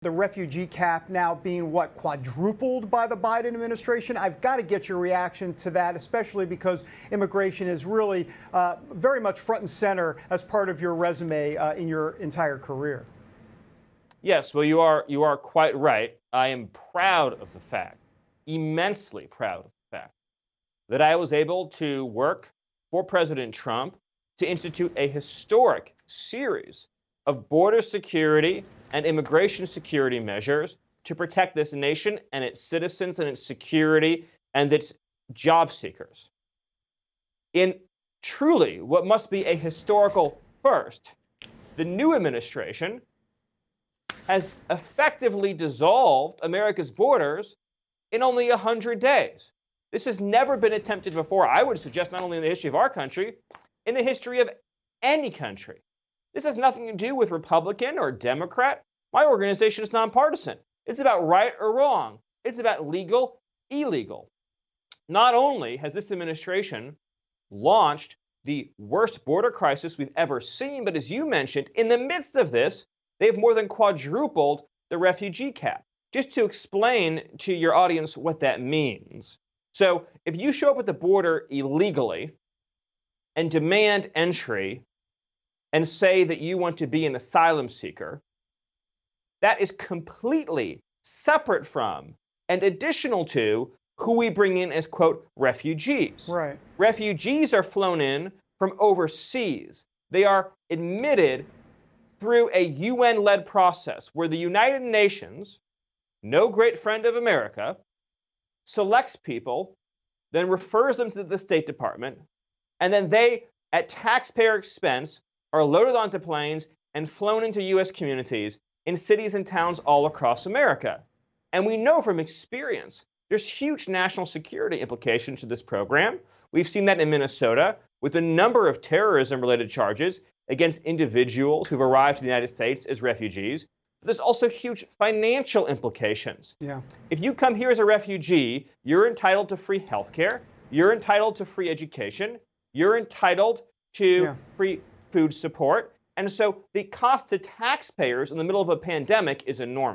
The refugee cap now being, what, quadrupled by the Biden administration? I've got to get your reaction to that, especially because immigration is really very much front and center as part of your resume in your entire career. Yes, well, you are quite right. I am proud of the fact, immensely proud of the fact, that I was able to work for President Trump to institute a historic series of border security and immigration security measures to protect this nation and its citizens and its security and its job seekers. In truly what must be a historical first, the new administration has effectively dissolved America's borders in only 100 days. This has never been attempted before, I would suggest, not only in the history of our country, in the history of any country. This has nothing to do with Republican or Democrat. My organization is nonpartisan. It's about right or wrong. It's about legal, illegal. Not only has this administration launched the worst border crisis we've ever seen, but as you mentioned, in the midst of this, they've more than quadrupled the refugee cap. Just to explain to your audience what that means. So if you show up at the border illegally and demand entry and say that you want to be an asylum seeker, that is completely separate from and additional to who we bring in as, quote, refugees. Right. Refugees are flown in from overseas. They are admitted through a UN-led process where the United Nations, no great friend of America, selects people, then refers them to the State Department, and then they, at taxpayer expense, are loaded onto planes and flown into U.S. communities in cities and towns all across America. And we know from experience there's huge national security implications to this program. We've seen that in Minnesota with a number of terrorism-related charges against individuals who've arrived to the United States as refugees. But there's also huge financial implications. Yeah. If you come here as a refugee, you're entitled to free health care, you're entitled to free education, you're entitled to free food support. And so the cost to taxpayers in the middle of a pandemic is enormous.